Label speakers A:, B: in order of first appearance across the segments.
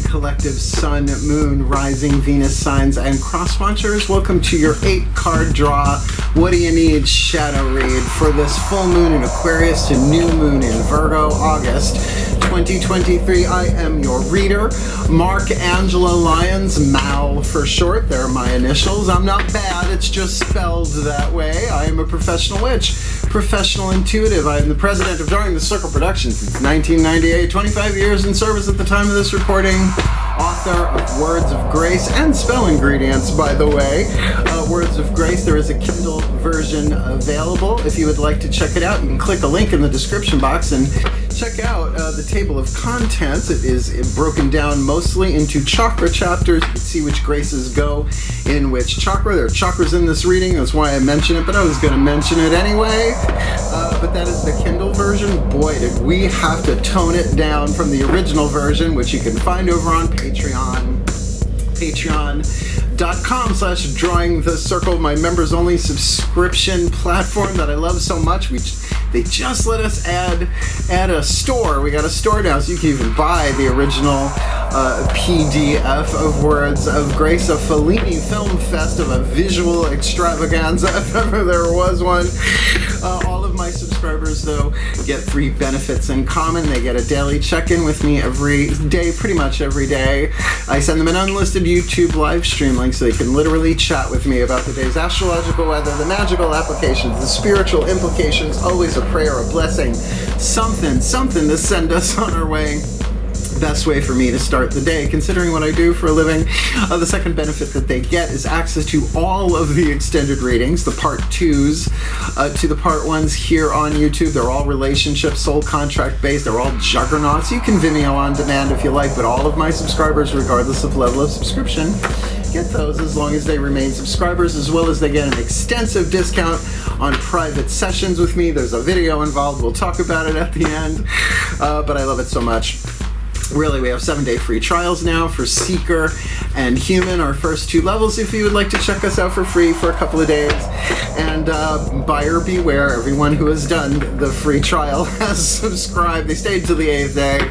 A: collective sun, moon, rising, Venus signs, and cross watchers. Welcome to your 8-card draw. What do you need? Shadow read for this full moon in Aquarius to new moon in Virgo, August 2023. I am your reader, Mark Angelo Lyons, Mal for short. They're my initials. I'm not bad, it's just spelled that way. I am a professional witch, professional intuitive. I am the president of During the Circle Productions since 1998, 25 years in service at the time of this recording. Author of Words of Grace and Spell Ingredients, by the way. Words of Grace, there is a Kindle version available. If you would like to check it out, you can click a link in the description box and check out the table of contents. It is broken down mostly into chakra chapters. You can see which graces go in which chakra. There are chakras in this reading, that's why I mention it, but I was going to mention it anyway. But that is the Kindle version. Boy, did we have to tone it down from the original version, which you can find over on Patreon. Patreon.com/Drawing the Circle, my members only subscription platform that I love so much. They just let us add a store. We got a store now, so you can even buy the original PDF of Words of Grace, a Fellini Film Fest of a visual extravaganza, if ever there was one. All of my subscribers, though, get free benefits in common. They get a daily check-in with me every day, pretty much every day. I send them an unlisted YouTube live stream link so they can literally chat with me about the day's astrological weather, the magical applications, the spiritual implications, always a prayer, a blessing, something to send us on our way. Best way for me to start the day, considering what I do for a living. The second benefit that they get is access to all of the extended readings, the part 2s to the part 1s here on YouTube. They're all relationship, soul contract based. They're all juggernauts. You can Vimeo on demand if you like, but all of my subscribers, regardless of level of subscription, get those as long as they remain subscribers, as well as they get an extensive discount on private sessions with me. There's a video involved. We'll talk about it at the end, but I love it so much. Really, we have 7-day free trials now for Seeker and Human, our first 2 levels, if you would like to check us out for free for a couple of days. And buyer beware, everyone who has done the free trial has subscribed. They stayed till the 8th day,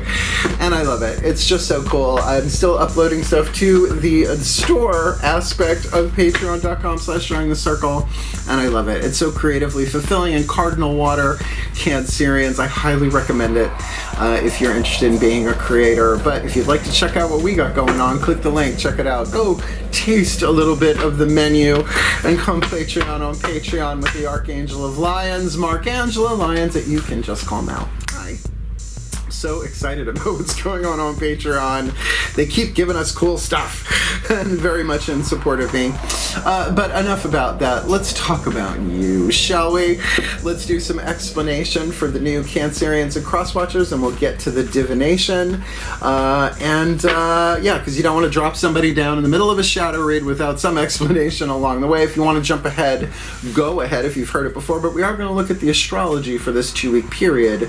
A: and I love it. It's just so cool. I'm still uploading stuff to the store aspect of patreon.com/Drawing the Circle, and I love it. It's so creatively fulfilling. And Cardinal Water, Cancerians, I highly recommend it if you're interested in being a creator. But if you'd like to check out what we got going on, click the link, check it out. Go taste a little bit of the menu and come Patreon on Patreon with the Archangel of Lyons, Mark Angelo Lyons, that you can just call Mal. Hi. So excited about what's going on Patreon. They keep giving us cool stuff and very much in support of me. But enough about that. Let's talk about you, shall we? Let's do some explanation for the new Cancerians and Crosswatchers, and we'll get to the divination. Yeah, because you don't want to drop somebody down in the middle of a shadow read without some explanation along the way. If you want to jump ahead, go ahead if you've heard it before. But we are going to look at the astrology for this 2-week period,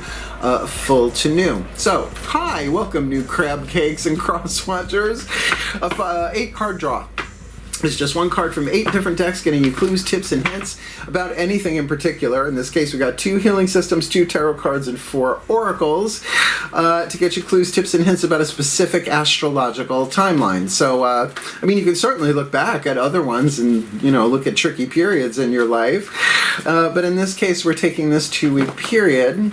A: full to new. So, hi, welcome new crab cakes and crosswatchers. 8-card draw. It's just one card from 8 different decks, getting you clues, tips, and hints about anything in particular. In this case, we got 2 healing systems, 2 tarot cards, and 4 oracles to get you clues, tips, and hints about a specific astrological timeline. So, I mean, you can certainly look back at other ones and, look at tricky periods in your life. But in this case, we're taking this 2-week period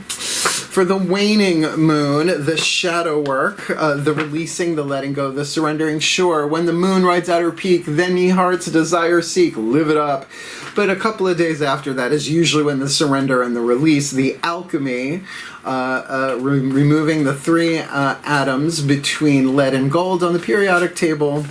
A: for the waning moon, the shadow work, the releasing, the letting go, the surrendering. Sure, when the moon rides out her peak, then ye heart's desire seek, live it up. But a couple of days after that is usually when the surrender and the release, the alchemy, removing the 3 atoms between lead and gold on the periodic table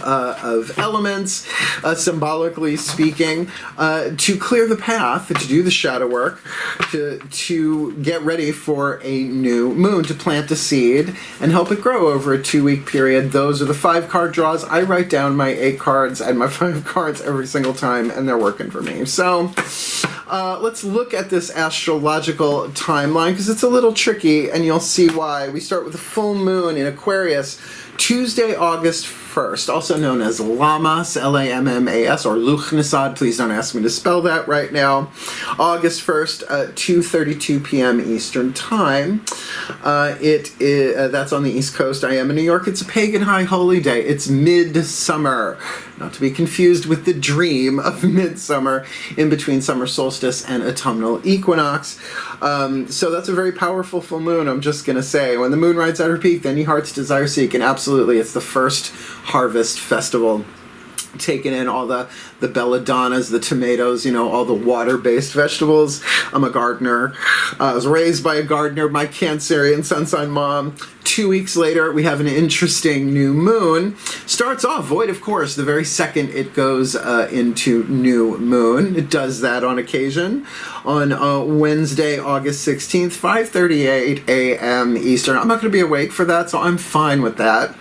A: of elements, symbolically speaking, to clear the path, to do the shadow work, to get ready for a new moon, to plant a seed and help it grow over a 2-week period. Those are the 5-card draws. I write down my 8 cards and my 5 cards every single time, and they're working for me. So let's look at this astrological timeline, because it's a little tricky, and you'll see why. We start with the full moon in Aquarius Tuesday, August 1st, also known as Lammas, Lammas, or Luchnisad. Please don't ask me to spell that right now. August 1st, 2:32 p.m. Eastern Time. That's on the East Coast. I am in New York. It's a pagan high holy day. It's midsummer, not to be confused with the dream of midsummer, in between summer solstice and autumnal equinox. So that's a very powerful full moon, I'm just going to say. When the moon rides at her peak, then your heart's desire seek, and absolutely, it's the first harvest festival. Taking in all the belladonnas, the tomatoes, all the water-based vegetables. I'm a gardener. I was raised by a gardener, my Cancerian sun sign mom. 2 weeks later, we have an interesting new moon. Starts off void, of course, the very second it goes into new moon. It does that on occasion. On Wednesday, August 16th, 5:38 a.m. Eastern. I'm not going to be awake for that, so I'm fine with that.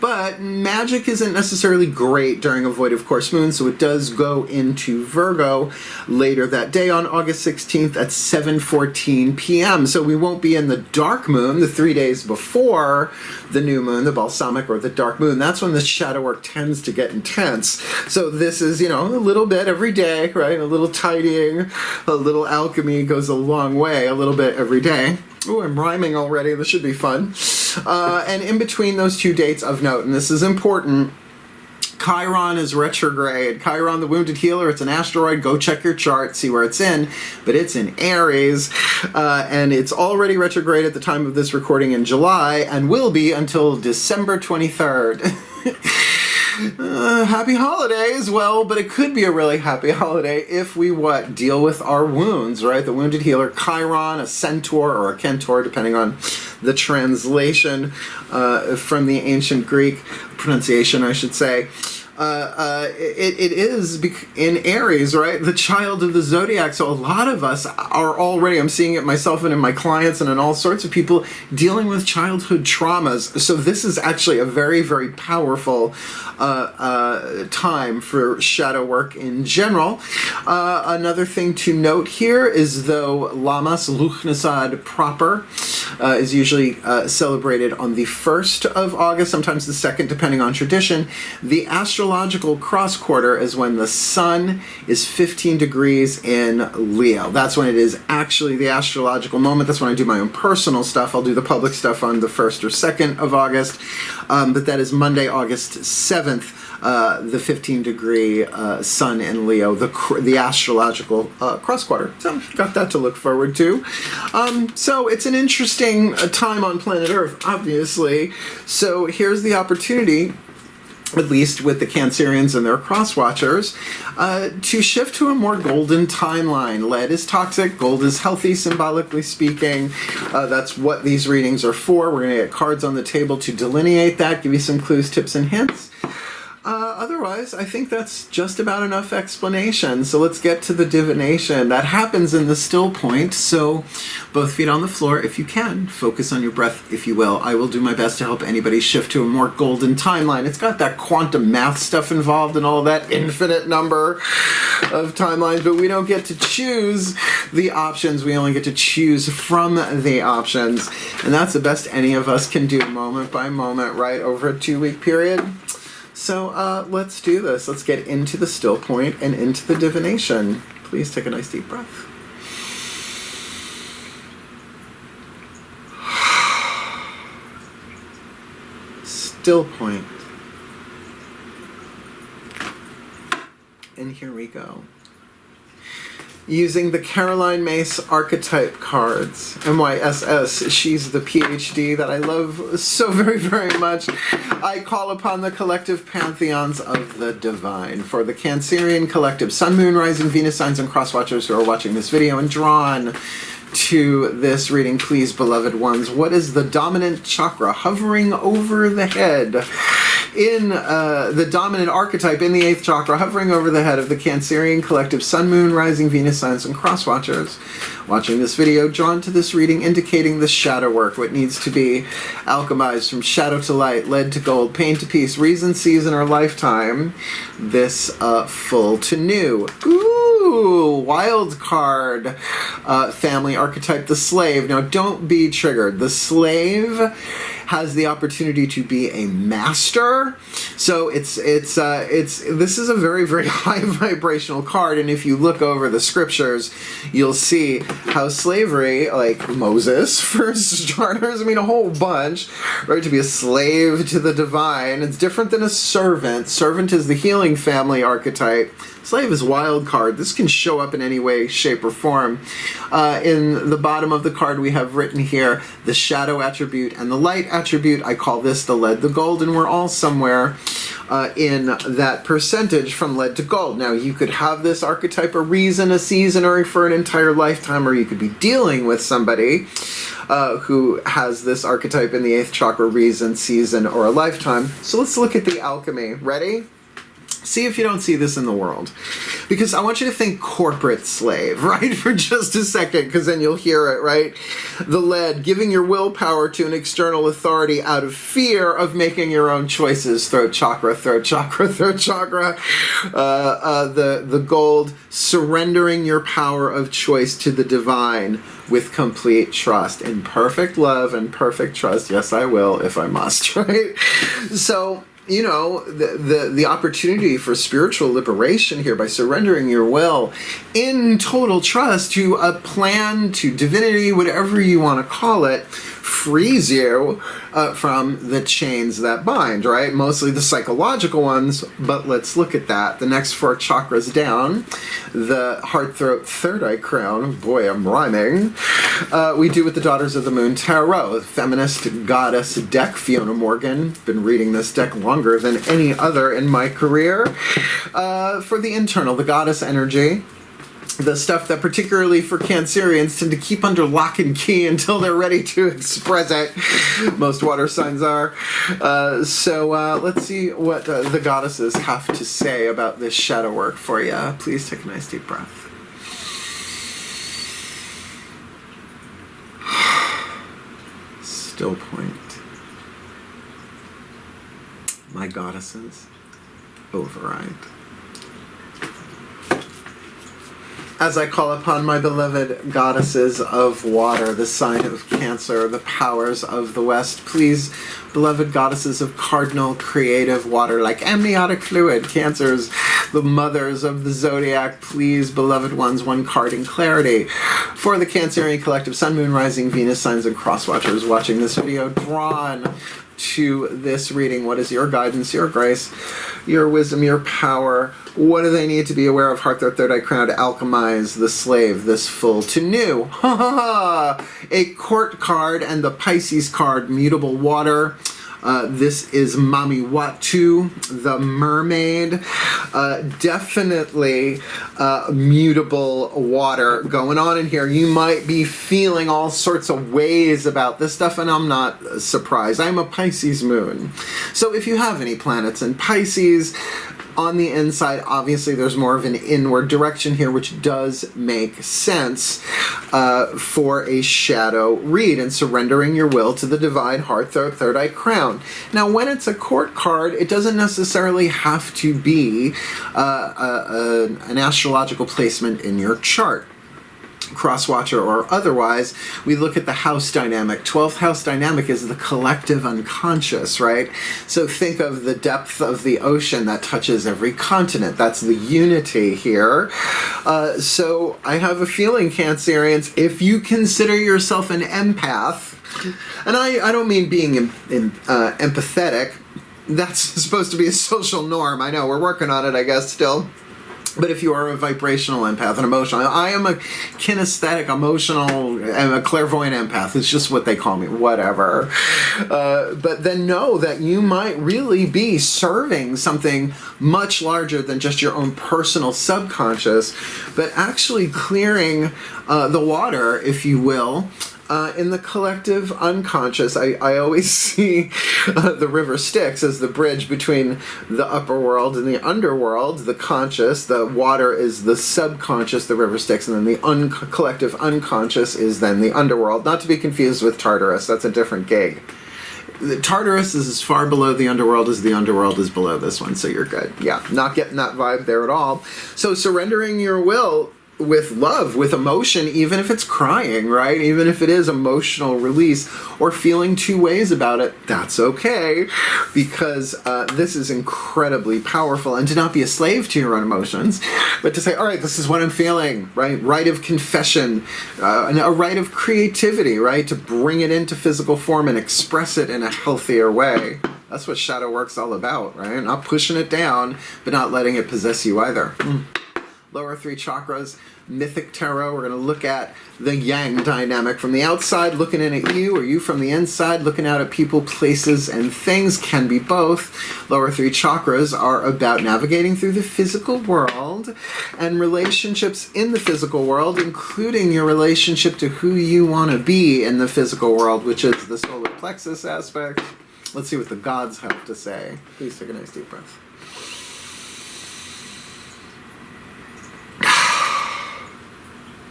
A: But magic isn't necessarily great during a void of course moon, so it does go into Virgo later that day on August 16th at 7:14 p.m. So we won't be in the dark moon the 3 days before the new moon, the balsamic or the dark moon. That's when the shadow work tends to get intense. So this is, a little bit every day, right? A little tidying, a little alchemy goes a long way, a little bit every day. Ooh, I'm rhyming already. This should be fun. And in between those two dates of note, and this is important, Chiron is retrograde. Chiron, the wounded healer, it's an asteroid. Go check your chart, see where it's in. But it's in Aries, and it's already retrograde at the time of this recording in July, and will be until December 23rd. Happy holidays. Well, but it could be a really happy holiday if we deal with our wounds, right? The wounded healer, Chiron, a centaur or a centaur, depending on the translation from the ancient Greek pronunciation, I should say. It is in Aries, right? The child of the zodiac. So a lot of us are already, I'm seeing it myself and in my clients and in all sorts of people, dealing with childhood traumas. So this is actually a very, very powerful time for shadow work in general. Another thing to note here is though Lammas Luchnisad proper is usually celebrated on the 1st of August, sometimes the 2nd, depending on tradition. The astrological cross quarter is when the sun is 15 degrees in Leo. That's when it is actually the astrological moment. That's when I do my own personal stuff. I'll do the public stuff on the 1st or 2nd of August. But that is Monday, August 7th. The 15-degree sun in Leo, the astrological cross quarter. So got that to look forward to. So it's an interesting time on planet Earth, obviously. So here's the opportunity, at least with the Cancerians and their cross-watchers, to shift to a more golden timeline. Lead is toxic, gold is healthy, symbolically speaking. That's what these readings are for. We're going to get cards on the table to delineate that, give you some clues, tips, and hints. Otherwise, I think that's just about enough explanation. So let's get to the divination. That happens in the still point. So both feet on the floor if you can. Focus on your breath if you will. I will do my best to help anybody shift to a more golden timeline. It's got that quantum math stuff involved and all that infinite number of timelines, but we don't get to choose the options. We only get to choose from the options. And that's the best any of us can do moment by moment, right, over a 2-week period. So let's do this. Let's get into the still point and into the divination. Please take a nice deep breath. Still point. And here we go. Using the Caroline Myss archetype cards, MYSS, she's the PhD that I love so very, very much. I call upon the collective pantheons of the divine. For the Cancerian collective, Sun, Moon, Rising, Venus signs, and cross-watchers who are watching this video and drawn to this reading, please, beloved ones, what is the dominant chakra hovering over the head? In the dominant archetype in the 8th chakra, hovering over the head of the Cancerian collective, Sun, Moon, Rising, Venus signs, and cross-watchers watching this video, drawn to this reading, indicating the shadow work, what needs to be alchemized from shadow to light, lead to gold, pain to peace, reason, season, or lifetime, this full to new. Ooh, wild card family archetype, the slave. Now, don't be triggered. The slave has the opportunity to be a master. So this is a very, very high vibrational card, and if you look over the scriptures, you'll see how slavery, like Moses for starters, I mean a whole bunch, right? To be a slave to the divine, it's different than a servant. Servant is the healing family archetype. Slave is wild card. This can show up in any way, shape, or form. In the bottom of the card we have written here the shadow attribute and the light attribute. I call this the lead, the gold, and we're all somewhere in that percentage from lead to gold. Now, you could have this archetype a reason, a season, or for an entire lifetime, or you could be dealing with somebody who has this archetype in the 8th chakra, reason, season, or a lifetime. So let's look at the alchemy. Ready? See if you don't see this in the world. Because I want you to think corporate slave, right? For just a second, because then you'll hear it, right? The lead, giving your willpower to an external authority out of fear of making your own choices. Throat chakra, throat chakra, throat chakra. The gold, surrendering your power of choice to the divine with complete trust. In perfect love and perfect trust. Yes, I will if I must, right? So, you know, the opportunity for spiritual liberation here by surrendering your will in total trust to a plan, to divinity, whatever you want to call it, frees you from the chains that bind, right? Mostly the psychological ones, but let's look at that. The next 4 chakras down, the heart, throat, third eye crown. Boy, I'm rhyming. We do with the Daughters of the Moon Tarot, feminist goddess deck. Fiona Morgan, been reading this deck longer than any other in my career. For the internal, the goddess energy. The stuff that particularly for Cancerians tend to keep under lock and key until they're ready to express it. Most water signs are. So let's see what the goddesses have to say about this shadow work for you. Please take a nice deep breath. Still point. My goddesses, override. As I call upon my beloved goddesses of water, the sign of Cancer, the powers of the West, please, beloved goddesses of cardinal creative water, like amniotic fluid, Cancers, the mothers of the zodiac, please, beloved ones, one card in clarity. For the Cancerian collective, Sun, Moon, Rising, Venus signs, and cross watchers watching this video, drawn to this reading, what is your guidance, your grace, your wisdom, your power? What do they need to be aware of? Heart, third eye crown, to alchemize the slave, this full to new. Ha ha ha! A court card and the Pisces card, mutable water. This is Mami Watu, the mermaid. Definitely mutable water going on in here. You might be feeling all sorts of ways about this stuff, and I'm not surprised. I'm a Pisces moon. So if you have any planets in Pisces, on the inside, obviously there's more of an inward direction here, which does make sense for a shadow read and surrendering your will to the divine heart, third eye crown. Now, when it's a court card, it doesn't necessarily have to be an astrological placement in your chart, cross-watcher or otherwise. We look at the house dynamic. 12th house dynamic is the collective unconscious, right? So think of the depth of the ocean that touches every continent. That's the unity here. So I have a feeling, Cancerians, if you consider yourself an empath, and I don't mean being empathetic, that's supposed to be a social norm. I know, we're working on it, I guess, still. But if you are a vibrational empath, an emotional, I am a kinesthetic, emotional, and a clairvoyant empath. It's just what they call me, whatever. But then know that you might really be serving something much larger than just your own personal subconscious, but actually clearing the water, if you will, in the collective unconscious. I always see the river Styx as the bridge between the upper world and the underworld, the conscious. The water is the subconscious, the river Styx, and then the collective unconscious is then the underworld. Not to be confused with Tartarus, that's a different gig. The Tartarus is as far below the underworld as the underworld is below this one, so you're good. Yeah, not getting that vibe there at all. So surrendering your will with love, with emotion, even if it's crying, right? Even if it is emotional release or feeling two ways about it, that's okay, because this is incredibly powerful. And to not be a slave to your own emotions, but to say, all right, this is what I'm feeling, right? Rite of confession, a rite of creativity, right? To bring it into physical form and express it in a healthier way. That's what shadow work's all about, right? Not pushing it down, but not letting it possess you either. Lower three chakras, mythic tarot. We're going to look at the yang dynamic from the outside, looking in at you, or you from the inside, looking out at people, places, and things. Can be both. Lower three chakras are about navigating through the physical world and relationships in the physical world, including your relationship to who you want to be in the physical world, which is the solar plexus aspect. Let's see what the gods have to say. Please take a nice deep breath.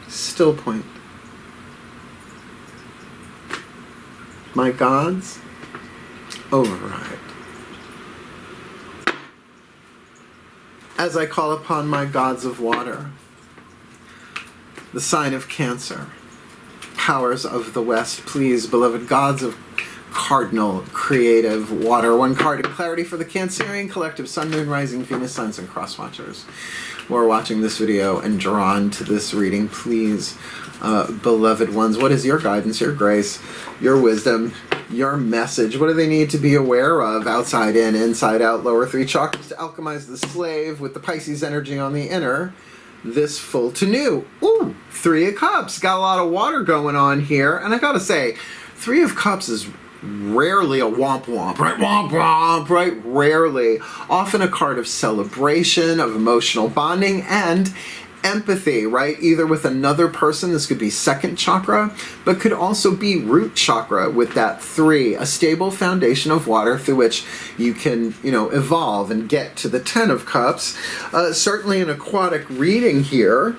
A: Still point. My gods, override. As I call upon my gods of water, the sign of Cancer, powers of the West, please, beloved gods of cardinal creative water. One card in clarity for the Cancerian collective, Sun, Moon, Rising, Venus, Signs, and Cross Watchers who are watching this video and drawn to this reading. Please, beloved ones, what is your guidance, your grace, your wisdom, your message? What do they need to be aware of, outside in, inside out? Lower three chakras to alchemize the slave with the Pisces energy on the inner. This full to new. Ooh, Three of Cups. Got a lot of water going on here. And I gotta say, Three of Cups is rarely a womp womp, right? Womp womp, right? Rarely. Often a card of celebration, of emotional bonding, and empathy, right? Either with another person, this could be second chakra, but could also be root chakra with that three, a stable foundation of water through which you can, evolve and get to the 10 of Cups. Certainly an aquatic reading here.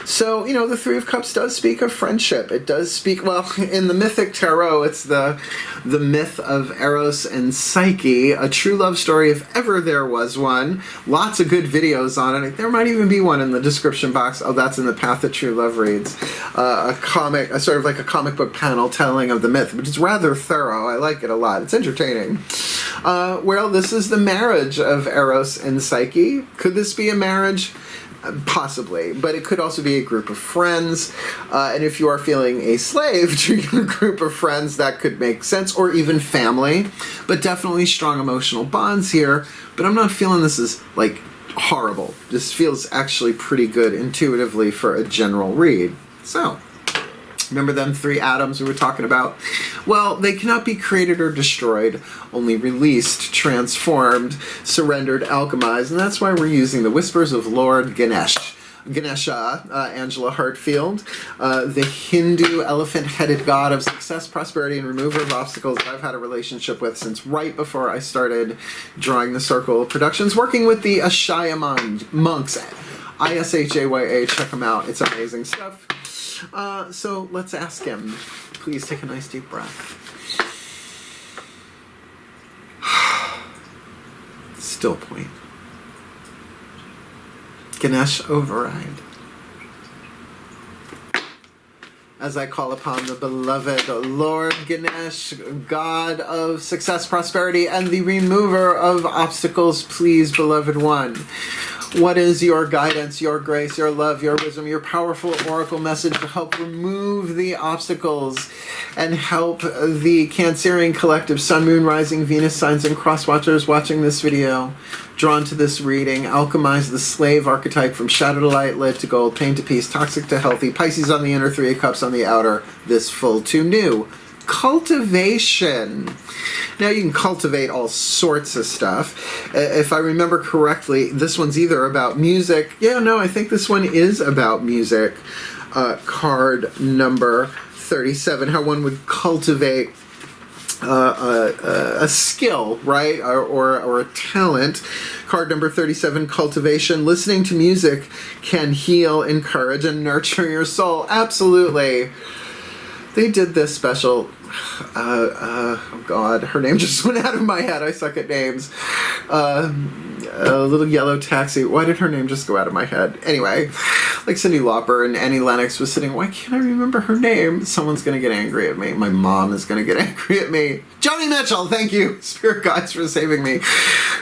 A: So, the Three of Cups does speak of friendship. It does speak, well, in the mythic tarot, it's the myth of Eros and Psyche, a true love story if ever there was one. Lots of good videos on it. There might even be one in the description box. Oh, that's in the Path of True Love Reads. A sort of like a comic book panel telling of the myth, which is rather thorough. I like it a lot. It's entertaining. Well, this is the marriage of Eros and Psyche. Could this be a marriage? Possibly, but it could also be a group of friends, and if you are feeling a slave to your group of friends, that could make sense, or even family, but definitely strong emotional bonds here. But I'm not feeling this is like horrible. This feels actually pretty good intuitively for a general read. So, remember them three atoms we were talking about? Well, they cannot be created or destroyed, only released, transformed, surrendered, alchemized, and that's why we're using the Whispers of Lord Ganesha, Angelo Hartfield, the Hindu elephant-headed god of success, prosperity, and remover of obstacles I've had a relationship with since right before I started drawing the Circle Productions, working with the Ashaya monks, Ishaya, check them out, it's amazing stuff. So let's ask him. Please take a nice deep breath. Still point. Ganesh, override. As I call upon the beloved Lord Ganesh, God of success, prosperity, and the remover of obstacles, please, beloved one, what is your guidance, your grace, your love, your wisdom, your powerful oracle message to help remove the obstacles and help the Cancerian collective, Sun, Moon, Rising, Venus, Signs, and Cross Watchers watching this video, drawn to this reading, alchemize the slave archetype from shadow to light, lead to gold, pain to peace, toxic to healthy, Pisces on the inner, Three of Cups on the outer, this full to new. Cultivation. Now you can cultivate all sorts of stuff. If I remember correctly, this one's either about music. Yeah, no, I think this one is about music. Card number 37, how one would cultivate a skill, right, or a talent. Card number 37, cultivation. Listening to music can heal, encourage, and nurture your soul. Absolutely. They did this special, oh God, her name just went out of my head. I suck at names. A little yellow taxi. Why did her name just go out of my head? Anyway, like Cyndi Lauper and Annie Lennox was sitting, why can't I remember her name? Someone's going to get angry at me. My mom is going to get angry at me. Joni Mitchell, thank you, spirit guides, for saving me.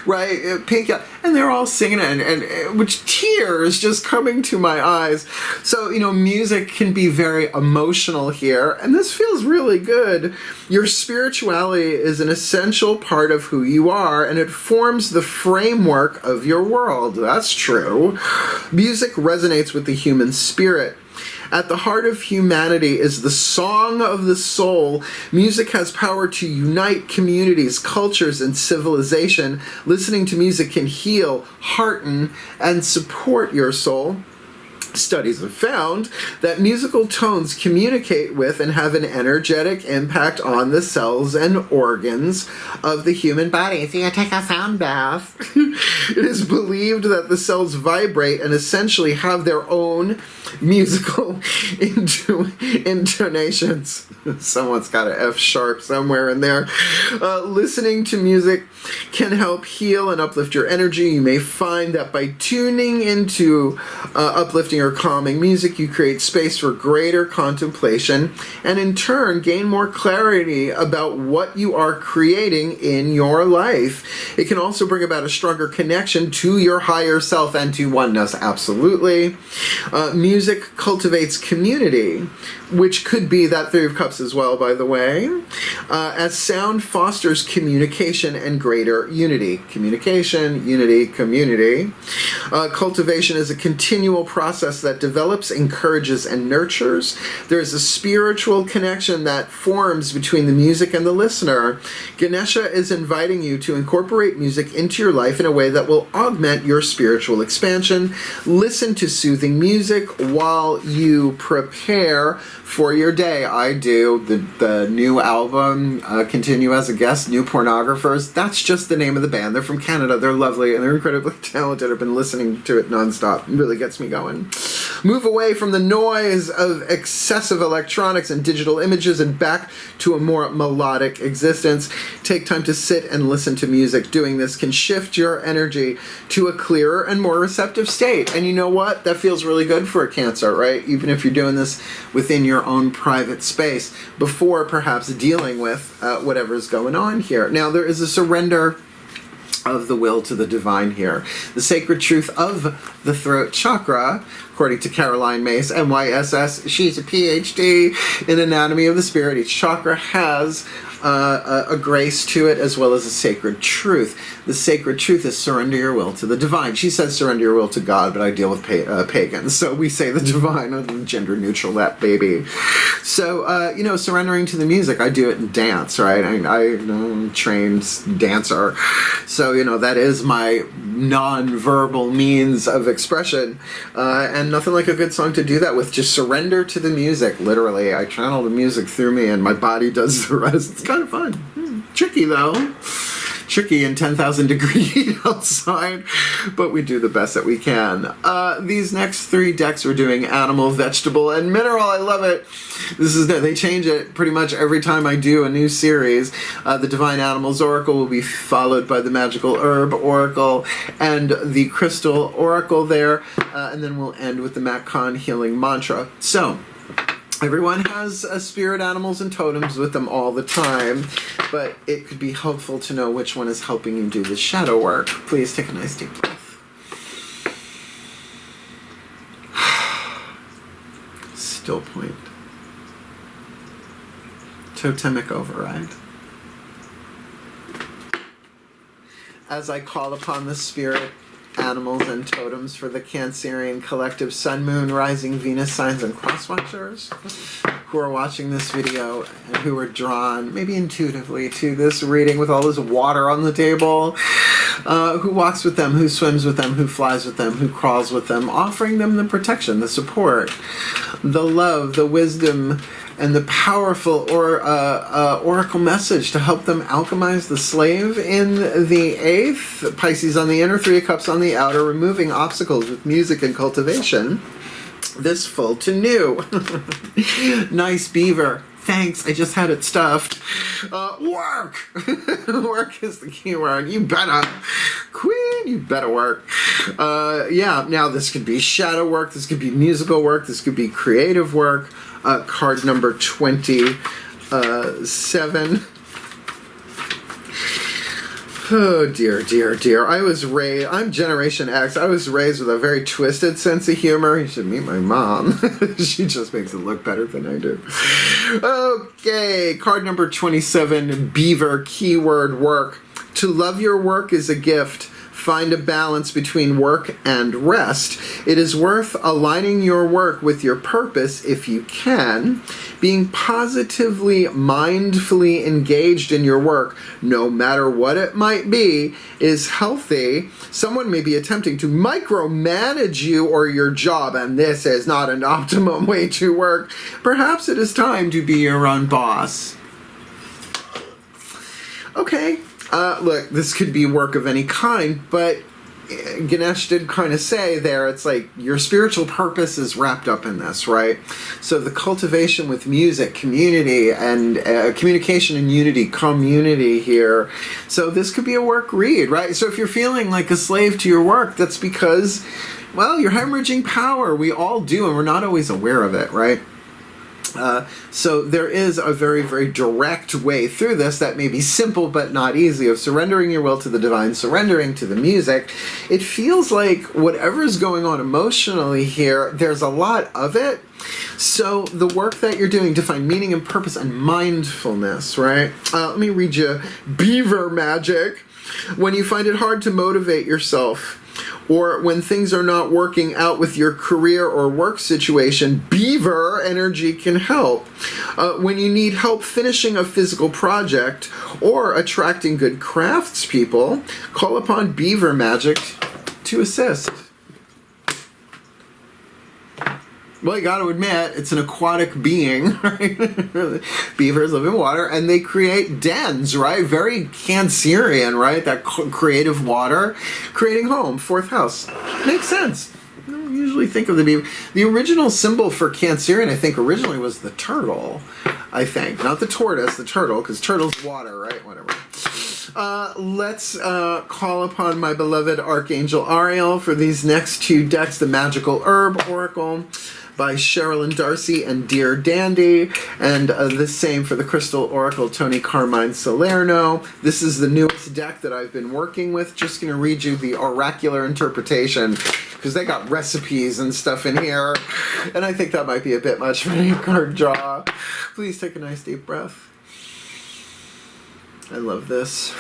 A: Right, Pink, and they're all singing it, and which tears just coming to my eyes. So, you know, music can be very emotional here, and this feels really good. Your spirituality is an essential part of who you are, and it forms the framework of your world. That's true. Music resonates with the human spirit. At the heart of humanity is the song of the soul. Music has power to unite communities, cultures, and civilization. Listening to music can heal, hearten, and support your soul. Studies have found that musical tones communicate with and have an energetic impact on the cells and organs of the human body. So you take a sound bath. It is believed that the cells vibrate and essentially have their own musical intonations. Someone's got an F sharp somewhere in there. Listening to music can help heal and uplift your energy. You may find that by tuning into uplifting or calming music, you create space for greater contemplation and in turn gain more clarity about what you are creating in your life. It can also bring about a stronger connection to your higher self and to oneness. Absolutely. Music cultivates community, which could be that Three of Cups as well, by the way, as sound fosters communication and greater unity. Communication, unity, community. Cultivation is a continual process that develops, encourages, and nurtures. There is a spiritual connection that forms between the music and the listener. Ganesha is inviting you to incorporate music into your life in a way that will augment your spiritual expansion. Listen to soothing music while you prepare for your day. I do. The new album, Continue as a Guest, New Pornographers, that's just the name of the band. They're from Canada. They're lovely and they're incredibly talented. I've been listening to it nonstop. It really gets me going. Move away from the noise of excessive electronics and digital images and back to a more melodic existence. Take time to sit and listen to music. Doing this can shift your energy to a clearer and more receptive state. And you know what? That feels really good for a Cancer, right? Even if you're doing this within your own private space before perhaps dealing with whatever's going on here. Now, there is a surrender of the will to the divine here. The sacred truth of the throat chakra, according to Caroline Mace, MYSS, she's a PhD in anatomy of the spirit. Each chakra has a grace to it as well as a sacred truth. The sacred truth is surrender your will to the divine. She says surrender your will to God, but I deal with pagans, so we say the divine, gender neutral, that baby. So, you know, surrendering to the music, I do it in dance, right? I'm a trained dancer, so, you know, that is my non-verbal means of expression, and nothing like a good song to do that with. Just surrender to the music, literally. I channel the music through me and my body does the rest. It's kind of fun. Tricky, though. Tricky and 10,000 degrees outside, but we do the best that we can. These next three decks we're doing animal, vegetable, and mineral. I love it. They change it pretty much every time I do a new series. The Divine Animals Oracle will be followed by the Magical Herb Oracle and the Crystal Oracle there, and then we'll end with the Mac-Con Healing Mantra. So, everyone has spirit animals and totems with them all the time, but it could be helpful to know which one is helping you do the shadow work. Please take a nice deep breath. Still point. Totemic override. As I call upon the spirit animals and totems for the Cancerian collective Sun, Moon, Rising, Venus signs and cross-watchers who are watching this video and who are drawn, maybe intuitively, to this reading with all this water on the table, who walks with them, who swims with them, who flies with them, who crawls with them, offering them the protection, the support, the love, the wisdom, and the powerful oracle message to help them alchemize the slave in the 8th, Pisces on the inner, 3 of Cups on the outer, removing obstacles with music and cultivation. This full to new. Nice beaver. Thanks, I just had it stuffed. Work! Work is the key word. You better. Queen, you better work. Yeah, now this could be shadow work, this could be musical work, this could be creative work. Card number 27. Oh, dear, dear, dear. I'm Generation X. I was raised with a very twisted sense of humor. You should meet my mom. She just makes it look better than I do. Okay, card number 27, Beaver, keyword work. To love your work is a gift. Find a balance between work and rest. It is worth aligning your work with your purpose if you can. Being positively, mindfully engaged in your work, no matter what it might be, is healthy. Someone may be attempting to micromanage you or your job, and this is not an optimum way to work. Perhaps it is time to be your own boss. Okay. Look, this could be work of any kind, but Ganesh did kind of say there, it's like your spiritual purpose is wrapped up in this, right? So the cultivation with music, community, and communication and unity, community here. So this could be a work read, right? So if you're feeling like a slave to your work, that's because, well, you're hemorrhaging power. We all do, and we're not always aware of it, right? So there is a very, very direct way through this that may be simple but not easy, of surrendering your will to the divine, surrendering to the music. It feels like whatever's going on emotionally here, there's a lot of it. So the work that you're doing to find meaning and purpose and mindfulness, right? Let me read you Beaver Magic. When you find it hard to motivate yourself, or when things are not working out with your career or work situation, Beaver energy can help. When you need help finishing a physical project or attracting good craftspeople, call upon Beaver Magic to assist. Well, you got to admit, it's an aquatic being, right? Beavers live in water, and they create dens, right? Very Cancerian, right? That creative water, creating home, fourth house. Makes sense. I don't usually think of the beaver. The original symbol for Cancerian, I think, originally was the turtle, I think. Not the tortoise, the turtle, because turtle's water, right? Whatever. Let's call upon my beloved Archangel Ariel for these next two decks, the Magical Herb Oracle by Sherilyn Darcy and Dear Dandy, and the same for the Crystal Oracle, Tony Carmine Salerno. This is the newest deck that I've been working with. Just going to read you the oracular interpretation, because they got recipes and stuff in here, and I think that might be a bit much for any card draw. Please take a nice deep breath. I love this.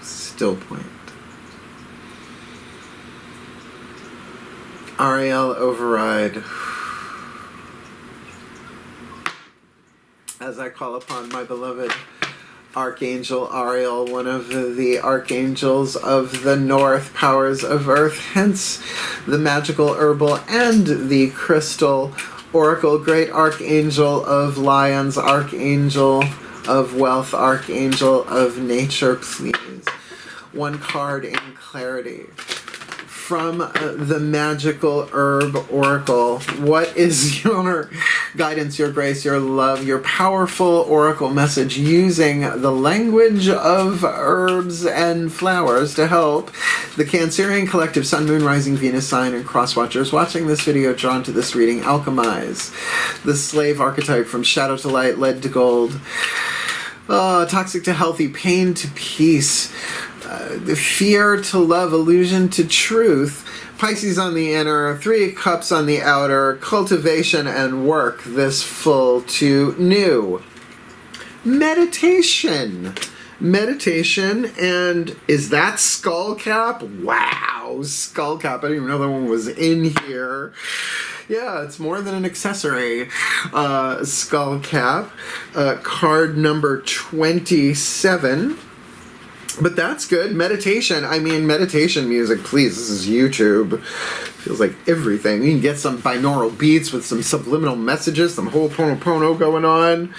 A: Still point. Ariel override. As I call upon my beloved Archangel Ariel, one of the archangels of the north, powers of earth, hence the magical herbal and the crystal oracle, great archangel of Lyons, archangel of wealth, archangel of nature, please. One card in clarity. From the Magical Herb Oracle, what is your guidance, your grace, your love, your powerful oracle message using the language of herbs and flowers to help the Cancerian collective Sun, Moon, Rising, Venus sign, and cross watchers watching this video drawn to this reading? Alchemize, the slave archetype, from shadow to light, lead to gold, toxic to healthy, pain to peace, the fear to love, illusion to truth, Pisces on the inner, 3 cups on the outer, cultivation and work, this full to new. Meditation. Meditation, and is that skull cap? Wow, skull cap. I didn't even know that one was in here. Yeah, it's more than an accessory. Skull cap. Card number 27. But that's good. Meditation. I mean, meditation music, please. This is YouTube. Feels like everything. You can get some binaural beats with some subliminal messages, some ho'oponopono going on.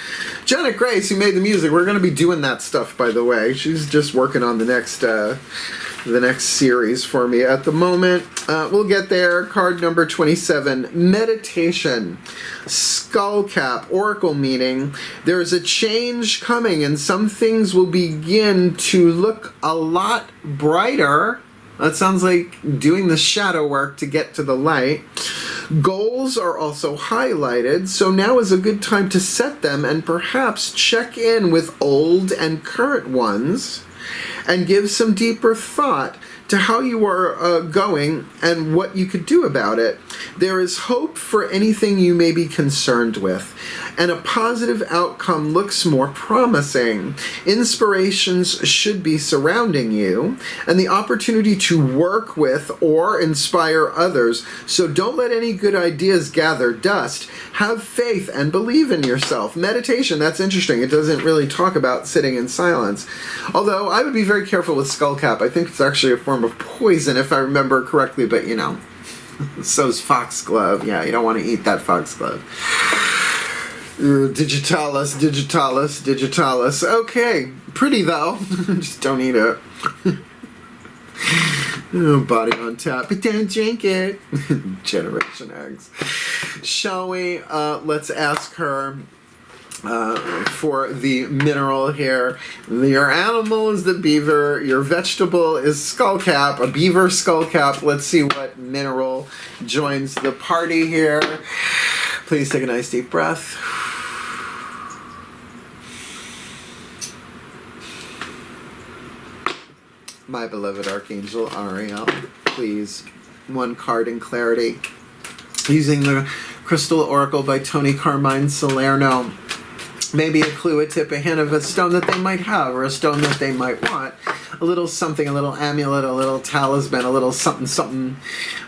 A: Janet Grace, who made the music, we're going to be doing that stuff, by the way. She's just working on the next series for me at the moment. We'll get there. Card number 27, Meditation. Skullcap, Oracle meaning. There's a change coming and some things will begin to look a lot brighter. That sounds like doing the shadow work to get to the light. Goals are also highlighted, so now is a good time to set them and perhaps check in with old and current ones and give some deeper thought to how you are going and what you could do about it. There is hope for anything you may be concerned with, and a positive outcome looks more promising. Inspirations should be surrounding you, and the opportunity to work with or inspire others. So don't let any good ideas gather dust. Have faith and believe in yourself. Meditation, that's interesting. It doesn't really talk about sitting in silence. Although I would be very careful with skullcap. I think it's actually a form of poison, if I remember correctly, but you know, so's foxglove. Yeah, you don't want to eat that foxglove. Digitalis, digitalis, digitalis. Okay, pretty though. Just don't eat it. Oh, body on tap, but don't drink it. Generation X. Shall we? Let's ask her for the mineral here. Your animal is the beaver. Your vegetable is skullcap. A beaver skullcap. Let's see what mineral joins the party here. Please take a nice deep breath. My beloved Archangel Ariel, please, one card in clarity. Using the Crystal Oracle by Tony Carmine Salerno. Maybe a clue, a tip, a hint of a stone that they might have, or a stone that they might want. A little something, a little amulet, a little talisman, a little something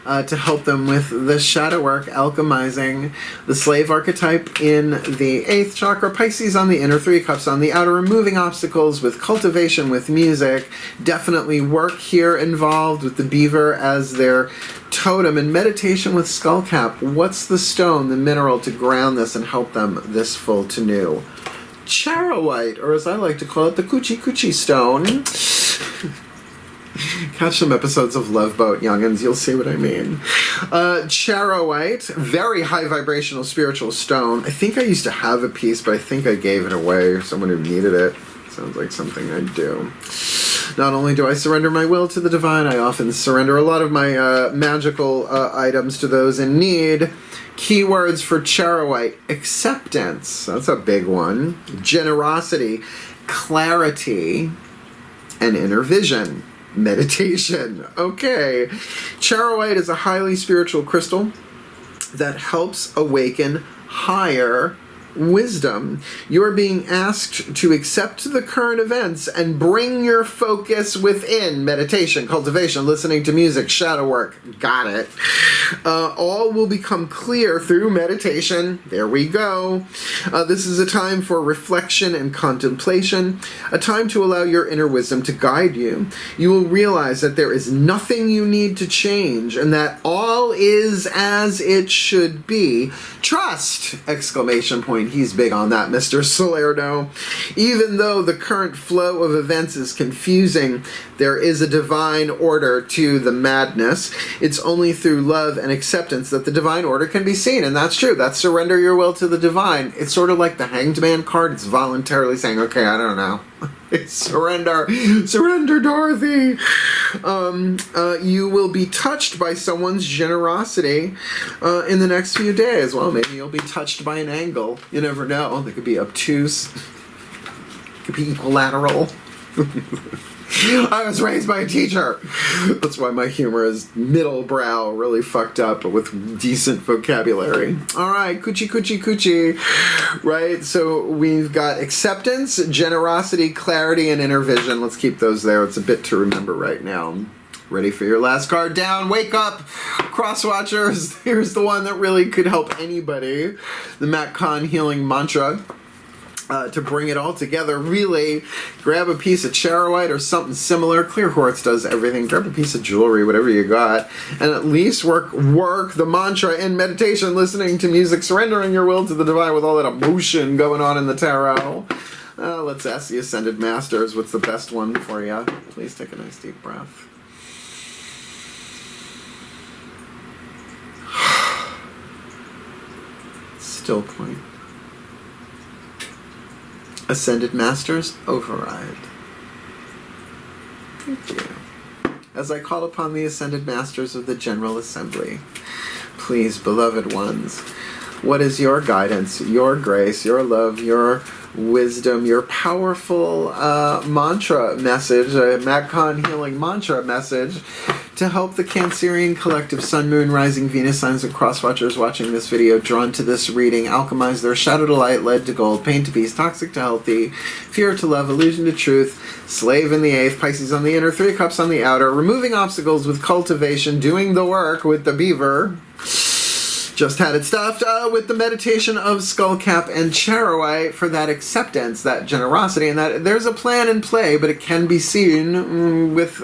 A: to help them with the shadow work, alchemizing the slave archetype in the 8th chakra, Pisces on the inner, 3 cups on the outer, removing obstacles with cultivation, with music. Definitely work here involved with the beaver as their totem, and meditation with skullcap. What's the stone, the mineral to ground this and help them this full to new? Charoite, or as I like to call it, the Coochie Coochie stone. Catch some episodes of Love Boat, youngins, you'll see what I mean. Charoite, very high vibrational spiritual stone. I think I used to have a piece, but I think I gave it away, or someone who needed it. Sounds like something I'd do. Not only do I surrender my will to the divine, I often surrender a lot of my magical items to those in need. Keywords for Charoite: acceptance, that's a big one, generosity, clarity, and inner vision. Meditation. Okay. Charoite is a highly spiritual crystal that helps awaken higher wisdom. You are being asked to accept the current events and bring your focus within. Meditation, cultivation, listening to music, shadow work. Got it. All will become clear through meditation. There we go. This is a time for reflection and contemplation, a time to allow your inner wisdom to guide you. You will realize that there is nothing you need to change and that all is as it should be. Trust! Exclamation point. He's big on that, Mr. Salerno. Even though the current flow of events is confusing, there is a divine order to the madness. It's only through love and acceptance that the divine order can be seen, and that's true. That's surrender your will to the divine. It's sort of like the Hanged Man card. It's voluntarily saying, okay, I don't know. Surrender, Dorothy. You will be touched by someone's generosity in the next few days. Well, maybe you'll be touched by an angle. You never know. They could be obtuse. Could be equilateral. I was raised by a teacher. That's why my humor is middle brow, really fucked up, but with decent vocabulary. All right, coochie, coochie, coochie. Right, so we've got acceptance, generosity, clarity, and inner vision. Let's keep those there. It's a bit to remember right now. Ready for your last card down. Wake up, cross watchers. Here's the one that really could help anybody. The Matt Kahn Healing Mantra. to bring it all together, really grab a piece of charoite or something similar. Clear quartz does everything. Grab a piece of jewelry, whatever you got, and at least work the mantra in meditation, listening to music, surrendering your will to the divine with all that emotion going on in the tarot. Let's ask the Ascended Masters what's the best one for you. Please take a nice deep breath. Still point. Ascended Masters, override. Thank you. As I call upon the Ascended Masters of the General Assembly, please, beloved ones, what is your guidance, your grace, your love, your wisdom, your powerful mantra message, MagCon healing mantra message, to help the Cancerian collective Sun, Moon, Rising, Venus signs and cross-watchers watching this video drawn to this reading, alchemize their shadow to light, lead to gold, pain to peace, toxic to healthy, fear to love, illusion to truth, slave in the 8th, Pisces on the inner, 3 cups on the outer, removing obstacles with cultivation, doing the work with the beaver. Just had it stuffed with the meditation of skullcap and charoite for that acceptance, that generosity, and that there's a plan in play, but it can be seen with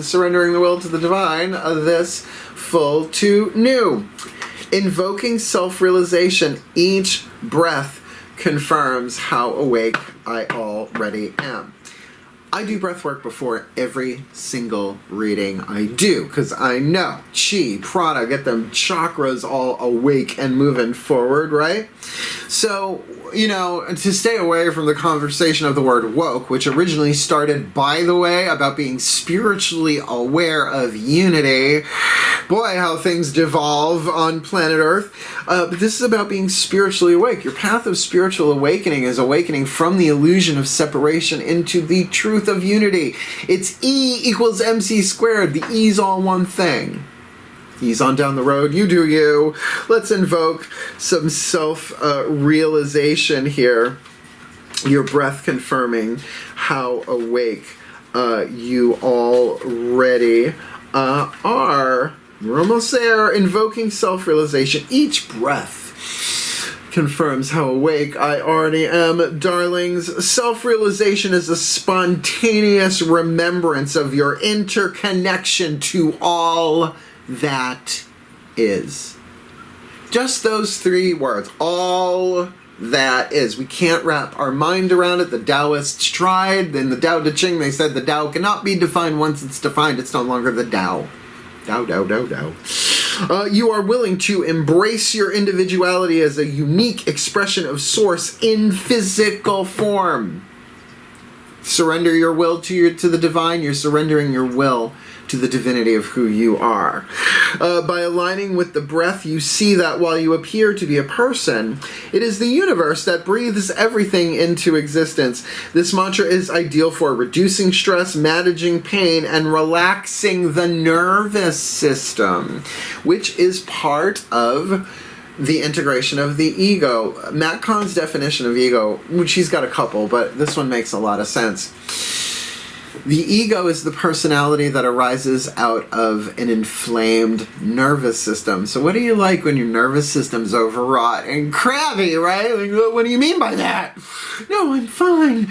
A: surrendering the will to the divine, this full to new. Invoking self-realization, each breath confirms how awake I already am. I do breath work before every single reading I do, because I know chi, prana, get them chakras all awake and moving forward, right? So, you know, to stay away from the conversation of the word woke, which originally started, by the way, about being spiritually aware of unity. Boy, how things devolve on planet Earth. But this is about being spiritually awake. Your path of spiritual awakening is awakening from the illusion of separation into the truth of unity. It's E equals MC squared. The E's all one thing. Ease on down the road. You do you. Let's invoke some self-realization here. Your breath confirming how awake you already are. We're almost there. Invoking self-realization. Each breath confirms how awake I already am. Darlings, self-realization is a spontaneous remembrance of your interconnection to all that is. Just those 3 words. All that is. We can't wrap our mind around it. The Taoists tried. In the Tao Te Ching, they said the Tao cannot be defined. Once it's defined, it's no longer the Tao. You are willing to embrace your individuality as a unique expression of Source in physical form. Surrender your will to the divine. You're surrendering your will to the divinity of who you are. By aligning with the breath, you see that while you appear to be a person, it is the universe that breathes everything into existence. This mantra is ideal for reducing stress, managing pain, and relaxing the nervous system, which is part of the integration of the ego. Matt Kahn's definition of ego, which he's got a couple, but this one makes a lot of sense. The ego is the personality that arises out of an inflamed nervous system. So what do you like when your nervous system's overwrought and crabby, right? Like, what do you mean by that? No, I'm fine.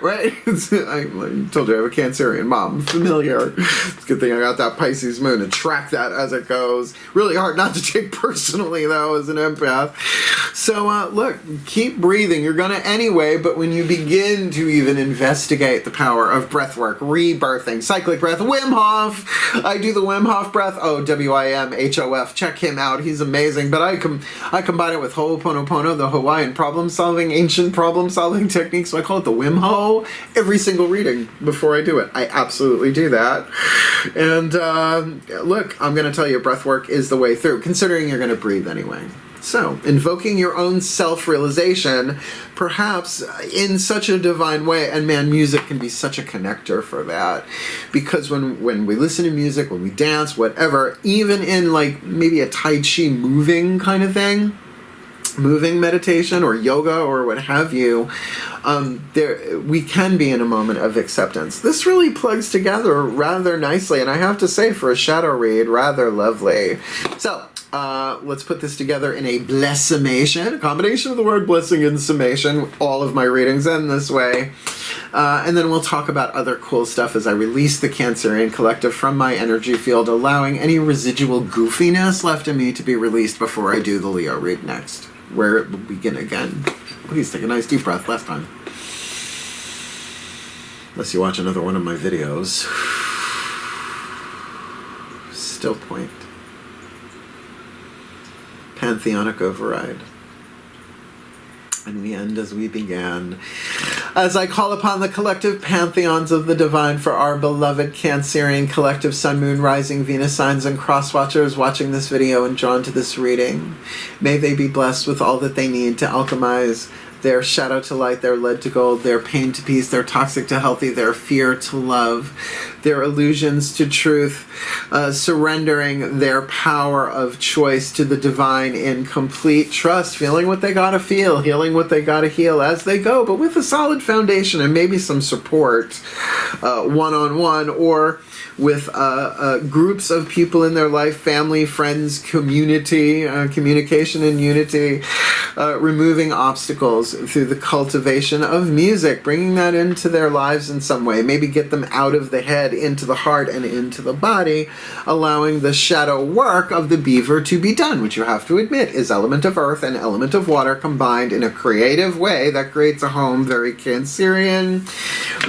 A: Right? I told you I have a Cancerian mom. I'm familiar. It's a good thing I got that Pisces moon to track that as it goes. Really hard not to take personally, though, as an empath. So, look, keep breathing. You're going to anyway, but when you begin to even investigate the power of breathwork, rebirthing, cyclic breath, Wim Hof. I do the Wim Hof breath. Oh, WIMHOF. Check him out. He's amazing. But I combine it with Ho'oponopono, the Hawaiian problem-solving, ancient problem-solving technique. So I call it the Wim Ho every single reading before I do it. I absolutely do that. And look, I'm going to tell you, breath work is the way through, considering you're going to breathe anyway. So, invoking your own self-realization, perhaps in such a divine way, and man, music can be such a connector for that, because when we listen to music, when we dance, whatever, even in like maybe a Tai Chi moving kind of thing, moving meditation or yoga or what have you, we can be in a moment of acceptance. This really plugs together rather nicely, and I have to say, for a shadow read, rather lovely. So, Let's put this together in a blessimation, a combination of the word blessing and summation. All of my readings end this way. And then we'll talk about other cool stuff as I release the Cancerian Collective from my energy field, allowing any residual goofiness left in me to be released before I do the Leo read next, where it will begin again. Please take a nice deep breath last time. Unless you watch another one of my videos. Still point. Pantheonic override. And we end as we began. As I call upon the collective pantheons of the divine for our beloved Cancerian collective Sun, Moon, Rising, Venus signs and cross watchers watching this video and drawn to this reading. May they be blessed with all that they need to alchemize their shadow to light, their lead to gold, their pain to peace, their toxic to healthy, their fear to love, their illusions to truth, surrendering their power of choice to the divine in complete trust, feeling what they gotta feel, healing what they gotta heal as they go, but with a solid foundation and maybe some support, one-on-one, or with groups of people in their life, family, friends, community, communication and unity, removing obstacles through the cultivation of music, bringing that into their lives in some way, maybe get them out of the head, into the heart, and into the body, allowing the shadow work of the beaver to be done, which you have to admit is element of earth and element of water combined in a creative way that creates a home very Cancerian,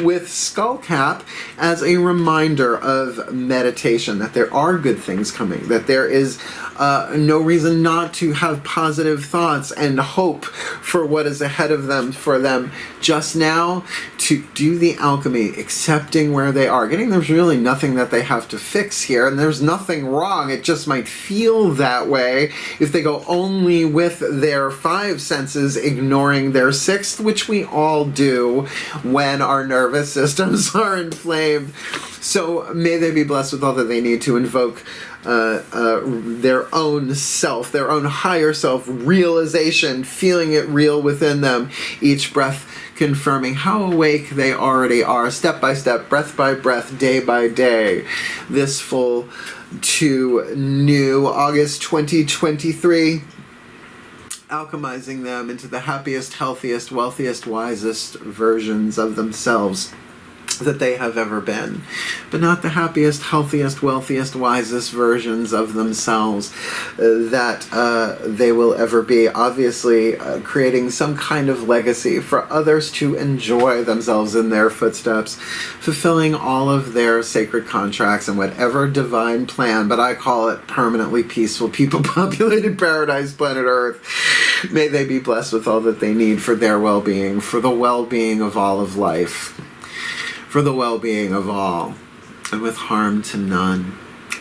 A: with skullcap as a reminder of meditation, that there are good things coming, that there is no reason not to have positive thoughts and hope for what is ahead of them, for them just now to do the alchemy, accepting where they are, getting there's really nothing that they have to fix here, and there's nothing wrong. It just might feel that way if they go only with their 5 senses, ignoring their 6th, which we all do when our nervous systems are inflamed. So may they be blessed with all that they need to invoke their own self, their own higher self realization, feeling it real within them, each breath confirming how awake they already are, step by step, breath by breath, day by day. This full to new August 2023, alchemizing them into the happiest, healthiest, wealthiest, wisest versions of themselves that they have ever been, but not the happiest, healthiest, wealthiest, wisest versions of themselves that they will ever be. Obviously, creating some kind of legacy for others to enjoy themselves in their footsteps, fulfilling all of their sacred contracts and whatever divine plan, but I call it permanently peaceful, people-populated paradise, planet Earth. May they be blessed with all that they need for their well-being, for the well-being of all of life, for the well-being of all, and with harm to none,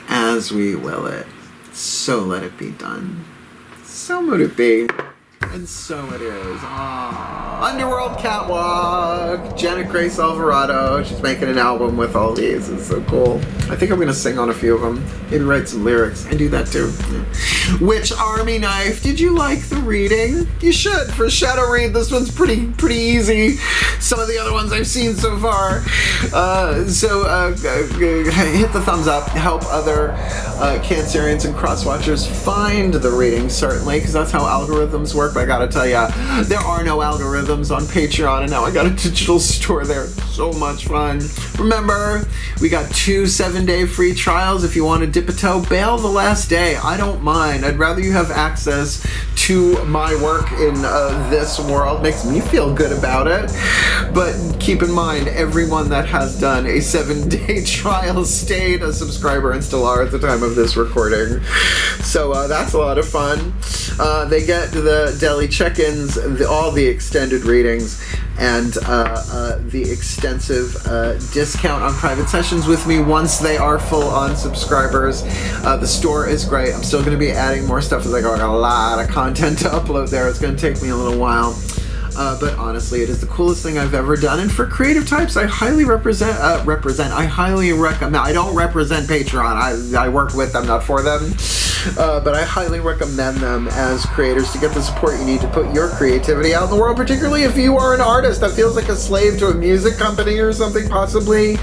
A: as we will it. So let it be done. So would it be. And so it is. Aww. Underworld Catwalk, Janet Grace Alvarado. She's making an album with all these. It's so cool. I think I'm going to sing on a few of them. Maybe write some lyrics and do that too. Yeah. Witch Army Knife. Did you like the reading? You should. For Shadow Read, this one's pretty easy. Some of the other ones I've seen so far. So hit the thumbs up. Help other Cancerians and crosswatchers find the reading, certainly, because that's how algorithms work. But I gotta tell ya, there are no algorithms on Patreon, and now I got a digital store there. So much fun. Remember, we got 2 7-day free trials. If you want to dip a toe, bail the last day. I don't mind. I'd rather you have access to my work in this world. Makes me feel good about it. But keep in mind, everyone that has done a 7-day trial stayed a subscriber and still are at the time of this recording. So that's a lot of fun. They get the daily check-ins, all the extended readings, and the extensive discount on private sessions with me once they are full-on subscribers. The store is great. I'm still going to be adding more stuff as I go. I got a lot of content to upload there. It's going to take me a little while. But honestly, it is the coolest thing I've ever done. And for creative types, I highly I highly recommend. I don't represent Patreon. I work with them, not for them. But I highly recommend them as creators to get the support you need to put your creativity out in the world, particularly if you are an artist that feels like a slave to a music company or something, possibly.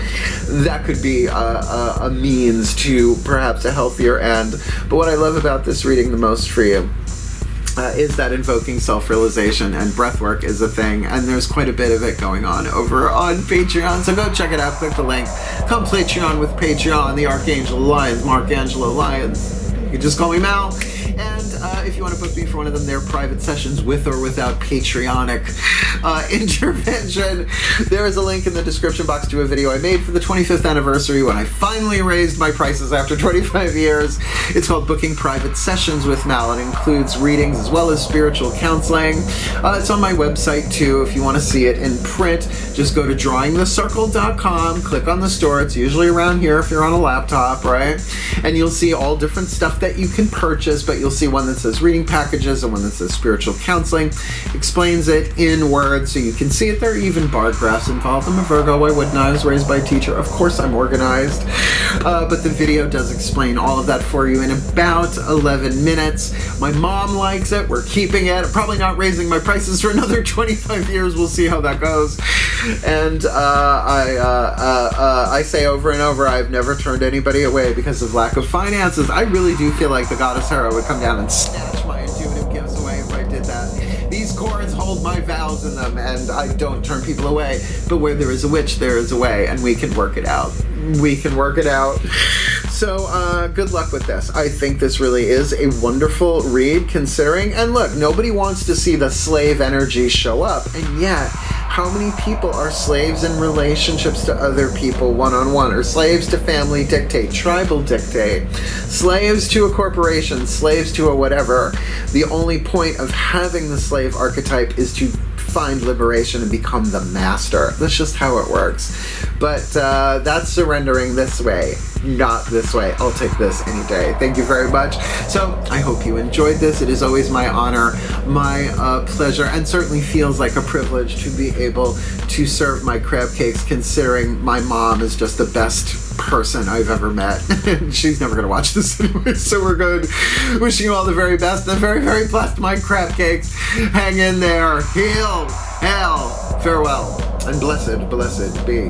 A: That could be a means to perhaps a healthier end. But what I love about this reading the most for you is that invoking self-realization and breathwork is a thing, and there's quite a bit of it going on over on Patreon, so go check it out, click the link, come Patreon with Patreon, the Archangel Lyons, Angelo Lyons. You can just call me Mal. And if you want to book me for one of them, their private sessions with or without Patreonic intervention, there is a link in the description box to a video I made for the 25th anniversary when I finally raised my prices after 25 years. It's called Booking Private Sessions with Mal. It includes readings as well as spiritual counseling. It's on my website too. If you want to see it in print, just go to drawingthecircle.com, click on the store. It's usually around here if you're on a laptop, right? And you'll see all different stuff that you can purchase, but you'll see one that says reading packages and one that says spiritual counseling. Explains it in words so you can see it. There are even bar graphs involved. I'm a Virgo. Why wouldn't I? I was raised by a teacher. Of course I'm organized. But the video does explain all of that for you in about 11 minutes. My mom likes it. We're keeping it. I'm probably not raising my prices for another 25 years. We'll see how that goes. And I say over and over, I've never turned anybody away because of lack of finances. I really do feel like the goddess Hera would come down and snatch my intuitive gifts away if I did that. These cords hold my vows in them, and I don't turn people away. But where there is a witch, there is a way, and we can work it out. We can work it out. So, good luck with this. I think this really is a wonderful read, considering, and look, nobody wants to see the slave energy show up, and yet, how many people are slaves in relationships to other people one-on-one, or slaves to family dictate, tribal dictate, slaves to a corporation, slaves to a whatever? The only point of having the slave archetype is to find liberation and become the master. That's just how it works. But that's surrendering this way, not this way. I'll take this any day. Thank you very much. So I hope you enjoyed this. It is always my honor, my pleasure, and certainly feels like a privilege to be able to serve my crab cakes, considering my mom is just the best person I've ever met. She's never going to watch this anyway, so we're good. Wishing you all the very best and very, very blessed, my crab cakes. Hang in there. Heal, hail, farewell, and blessed be.